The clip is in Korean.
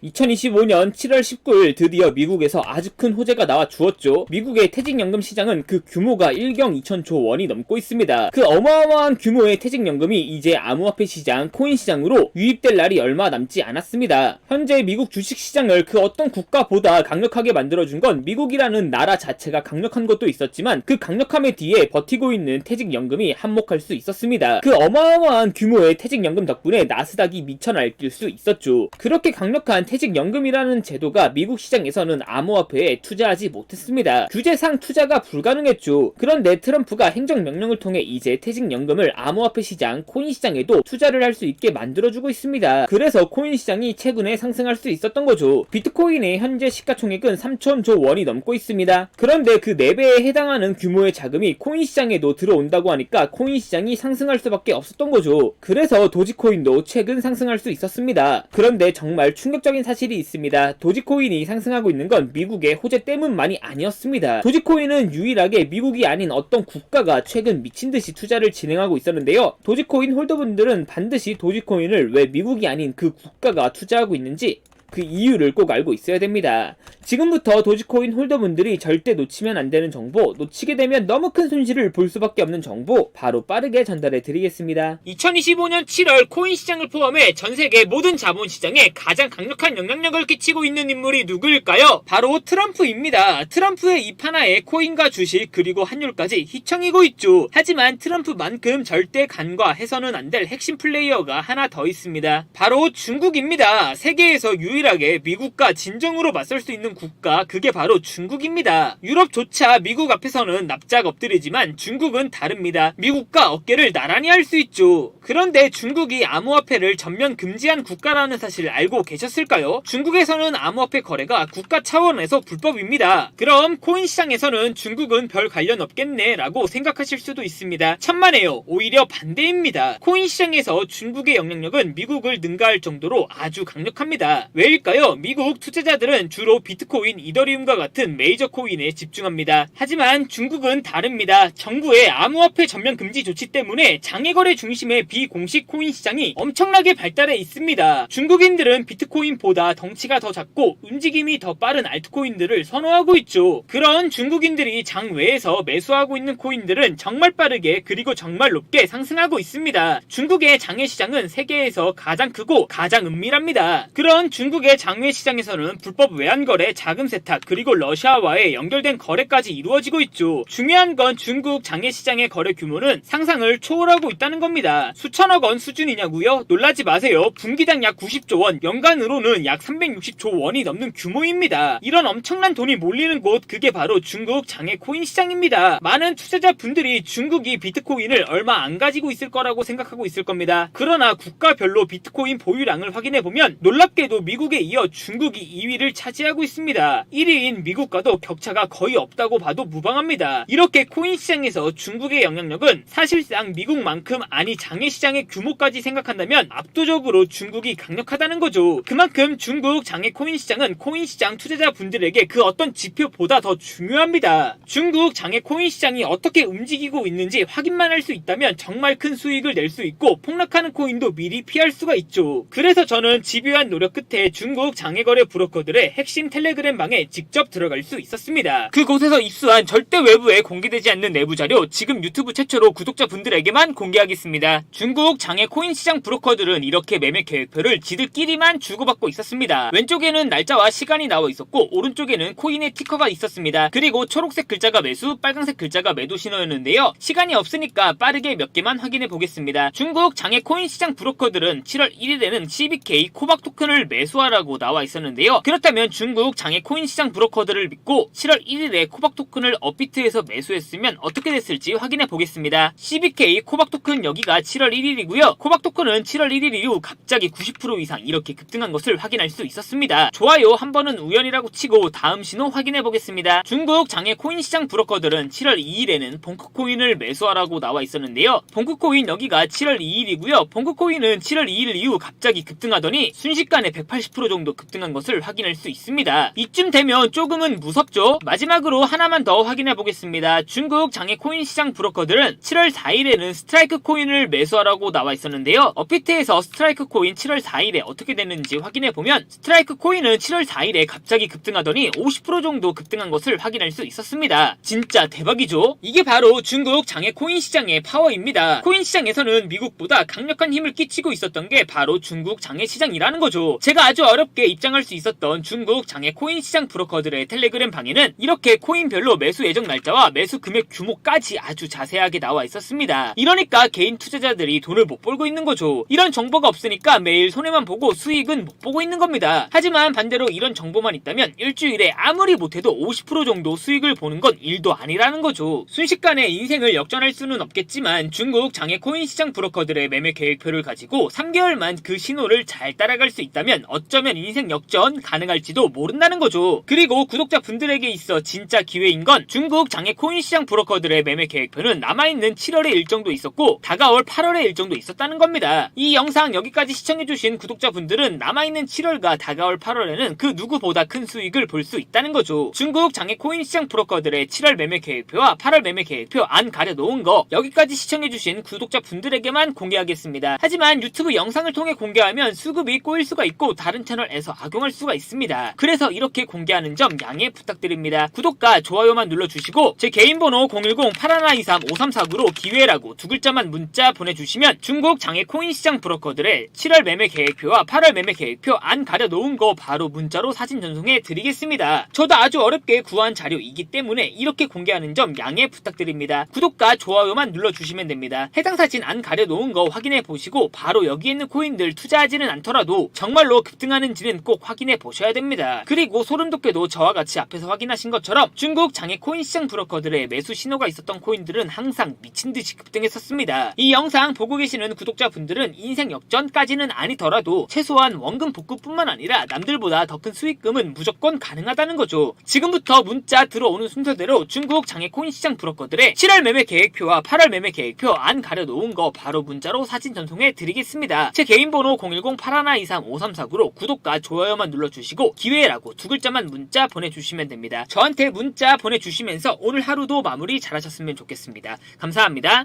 2025년 7월 19일 드디어 미국에서 아주 큰 호재가 나와 주었죠. 미국의 퇴직연금 시장은 그 규모가 1경 2천조 원이 넘고 있습니다. 그 어마어마한 규모의 퇴직연금이 이제 암호화폐 시장, 코인 시장으로 유입될 날이 얼마 남지 않았습니다. 현재 미국 주식시장을 그 어떤 국가보다 강력하게 만들어준 건 미국이라는 나라 자체가 강력한 것도 있었지만 그 강력함의 뒤에 버티고 있는 퇴직연금이 한몫할 수 있었습니다. 그 어마어마한 규모의 퇴직연금 덕분에 나스닥이 미쳐 날뛸 수 있었죠. 그렇게 강력한 퇴직연금이라는 제도가 미국 시장에서는 암호화폐에 투자하지 못했습니다. 규제상 투자가 불가능했죠. 그런데 트럼프가 행정명령을 통해 이제 퇴직연금을 암호화폐 시장, 코인 시장에도 투자를 할 수 있게 만들어주고 있습니다. 그래서 코인 시장이 최근에 상승할 수 있었던 거죠. 비트코인의 현재 시가총액은 3천조 원이 넘고 있습니다. 그런데 그 4배에 해당하는 규모의 자금이 코인 시장에도 들어온다고 하니까 코인 시장이 상승할 수밖에 없었던 거죠. 그래서 도지코인도 최근 상승할 수 있었습니다. 그런데 정말 충격적인 사실이 있습니다. 도지코인이 상승하고 있는 건 미국의 호재 때문만이 아니었습니다. 도지코인은 유일하게 미국이 아닌 어떤 국가가 최근 미친듯이 투자를 진행하고 있었는데요. 도지코인 홀더분들은 반드시 도지코인을 왜 미국이 아닌 그 국가가 투자하고 있는지 그 이유를 꼭 알고 있어야 됩니다. 지금부터 도지코인 홀더분들이 절대 놓치면 안 되는 정보, 놓치게 되면 너무 큰 손실을 볼 수밖에 없는 정보 바로 빠르게 전달해 드리겠습니다. 2025년 7월 코인 시장을 포함해 전 세계 모든 자본시장에 가장 강력한 영향력을 끼치고 있는 인물이 누구일까요? 바로 트럼프입니다. 트럼프의 입 하나에 코인과 주식 그리고 환율까지 휘청이고 있죠. 하지만 트럼프만큼 절대 간과해서는 안 될 핵심 플레이어가 하나 더 있습니다. 바로 중국입니다. 세계에서 유일하게 미국과 진정으로 맞설 수 있는 국가, 그게 바로 중국입니다. 유럽조차 미국 앞에서는 납작 엎드리지만 중국은 다릅니다. 미국과 어깨를 나란히 할 수 있죠. 그런데 중국이 암호화폐를 전면 금지한 국가라는 사실 알고 계셨을까요? 중국에서는 암호화폐 거래가 국가 차원에서 불법입니다. 그럼 코인 시장에서는 중국은 별 관련 없겠네 라고 생각하실 수도 있습니다. 천만에요. 오히려 반대입니다. 코인 시장에서 중국의 영향력은 미국을 능가할 정도로 아주 강력합니다. 왜일까요? 미국 투자자들은 주로 비트코인, 이더리움과 같은 메이저 코인에 집중합니다. 하지만 중국은 다릅니다. 정부의 암호화폐 전면 금지 조치 때문에 장외거래 중심의 비공식 코인 시장이 엄청나게 발달해 있습니다. 중국인들은 비트코인보다 덩치가 더 작고 움직임이 더 빠른 알트코인들을 선호하고 있죠. 그런 중국인들이 장외에서 매수하고 있는 코인들은 정말 빠르게 그리고 정말 높게 상승하고 있습니다. 중국의 장외 시장은 세계에서 가장 크고 가장 은밀합니다. 그런 중국의 장외 시장에서는 불법 외환거래, 자금 세탁, 그리고 러시아와의 연결된 거래까지 이루어지고 있죠. 중요한 건 중국 장외 시장의 거래 규모는 상상을 초월하고 있다는 겁니다. 수천억 원 수준이냐고요? 놀라지 마세요. 분기당 약 90조 원, 연간으로는 약 360조 원이 넘는 규모입니다. 이런 엄청난 돈이 몰리는 곳, 그게 바로 중국 장외 코인 시장입니다. 많은 투자자분들이 중국이 비트코인을 얼마 안 가지고 있을 거라고 생각하고 있을 겁니다. 그러나 국가별로 비트코인 보유량을 확인해보면 놀랍게도 미국에 이어 중국이 2위를 차지하고 있습니다. 1위인 미국과도 격차가 거의 없다고 봐도 무방합니다. 이렇게 코인 시장에서 중국의 영향력은 사실상 미국만큼, 아니 장외 시장의 규모까지 생각한다면 압도적으로 중국이 강력하다는 거죠. 그만큼 중국 장외 코인 시장은 코인 시장 투자자분들에게 그 어떤 지표보다 더 중요합니다. 중국 장외 코인 시장이 어떻게 움직이고 있는지 확인만 할 수 있다면 정말 큰 수익을 낼 수 있고 폭락하는 코인도 미리 피할 수가 있죠. 그래서 저는 집요한 노력 끝에 중국 장외거래 브로커들의 핵심 텔레그램 방에 직접 들어갈 수 있었습니다. 그곳에서 입수한 절대 외부에 공개되지 않는 내부 자료, 지금 유튜브 최초로 구독자분들에게만 공개하겠습니다. 중국 장외 코인 시장 브로커들은 이렇게 매매 계획표를 지들끼리만 주고받고 있었습니다. 왼쪽에는 날짜와 시간이 나와 있었고 오른쪽에는 코인의 티커가 있었습니다. 그리고 초록색 글자가 매수, 빨간색 글자가 매도 신호였는데요. 시간이 없으니까 빠르게 몇 개만 확인해 보겠습니다. 중국 장외 코인 시장 브로커들은 7월 1일에는 CBK 코박 토큰을 매수하라고 나와 있었는데요. 그렇다면 중국 장외 코인 시장 브로커들을 믿고 7월 1일에 코박 토큰을 업비트에서 매수했으면 어떻게 됐을지 확인해 보겠습니다. CBK 코박 토큰 여기가 7월 1일이고요. 코박 토큰은 7월 1일 이후 갑자기 90% 이상 이렇게 급등한 것을 확인할 수 있었습니다. 좋아요, 한 번은 우연이라고 치고 다음 신호 확인해 보겠습니다. 중국 장외 코인 시장 브로커들은 7월 2일에는 봉크코인을 매수하라고 나와 있었는데요. 봉크코인 여기가 7월 2일이고요. 봉크코인은 7월 2일 이후 갑자기 급등하더니 순식간에 180% 정도 급등한 것을 확인할 수 있습니다. 있습니다. 이쯤 되면 조금은 무섭죠? 마지막으로 하나만 더 확인해 보겠습니다. 중국 장외 코인 시장 브로커들은 7월 4일에는 스트라이크 코인을 매수하라고 나와 있었는데요. 업비트에서 스트라이크 코인 7월 4일에 어떻게 됐는지 확인해 보면 스트라이크 코인은 7월 4일에 갑자기 급등하더니 50% 정도 급등한 것을 확인할 수 있었습니다. 진짜 대박이죠? 이게 바로 중국 장외 코인 시장의 파워입니다. 코인 시장에서는 미국보다 강력한 힘을 끼치고 있었던 게 바로 중국 장외 시장이라는 거죠. 제가 아주 어렵게 입장할 수 있었던 중국 장외 코인 시장 브로커들의 텔레그램 방에는 이렇게 코인별로 매수 예정 날짜와 매수 금액 규모까지 아주 자세하게 나와 있었습니다. 이러니까 개인 투자자들이 돈을 못 벌고 있는 거죠. 이런 정보가 없으니까 매일 손해만 보고 수익은 못 보고 있는 겁니다. 하지만 반대로 이런 정보만 있다면 일주일에 아무리 못해도 50% 정도 수익을 보는 건 일도 아니라는 거죠. 순식간에 인생을 역전할 수는 없겠지만 중국 장외 코인 시장 브로커들의 매매 계획표를 가지고 3개월만 그 신호를 잘 따라갈 수 있다면 어쩌면 인생 역전 가능할지도 모른다는 거죠. 그리고 구독자분들에게 있어 진짜 기회인 건 중국 장외 코인 시장 브로커들의 매매 계획표는 남아있는 7월의 일정도 있었고 다가올 8월의 일정도 있었다는 겁니다. 이 영상 여기까지 시청해주신 구독자분들은 남아있는 7월과 다가올 8월에는 그 누구보다 큰 수익을 볼 수 있다는 거죠. 중국 장외 코인 시장 브로커들의 7월 매매 계획표와 8월 매매 계획표 안 가려놓은 거 여기까지 시청해주신 구독자분들에게만 공개하겠습니다. 하지만 유튜브 영상을 통해 공개하면 수급이 꼬일 수가 있고 다른 채널에서 악용할 수가 있습니다. 그래서 이렇게 공개하는 점 양해 부탁드립니다. 구독과 좋아요만 눌러주시고 제 개인 번호 010-8123-5349로 기회라고 두 글자만 문자 보내주시면 중국 장외 코인 시장 브로커들의 7월 매매 계획표와 8월 매매 계획표 안 가려놓은 거 바로 문자로 사진 전송해 드리겠습니다. 저도 아주 어렵게 구한 자료이기 때문에 이렇게 공개하는 점 양해 부탁드립니다. 구독과 좋아요만 눌러주시면 됩니다. 해당 사진 안 가려놓은 거 확인해 보시고 바로 여기 있는 코인들 투자하지는 않더라도 정말로 급등하는지는 꼭 확인해 보셔야 됩니다. 그리고 소름 돋게도 저와 같이 앞에서 확인하신 것처럼 중국 장외 코인 시장 브로커들의 매수 신호가 있었던 코인들은 항상 미친듯이 급등했었습니다. 이 영상 보고 계시는 구독자분들은 인생 역전까지는 아니더라도 최소한 원금 복구뿐만 아니라 남들보다 더 큰 수익금은 무조건 가능하다는 거죠. 지금부터 문자 들어오는 순서대로 중국 장외 코인 시장 브로커들의 7월 매매 계획표와 8월 매매 계획표 안 가려놓은 거 바로 문자로 사진 전송해 드리겠습니다. 제 개인 번호 010-8123-5349로 구독과 좋아요만 눌러주시고 기회라고 두 글자만 문자 보내주시면 됩니다. 저한테 문자 보내주시면서 오늘 하루도 마무리 잘하셨으면 좋겠습니다. 감사합니다.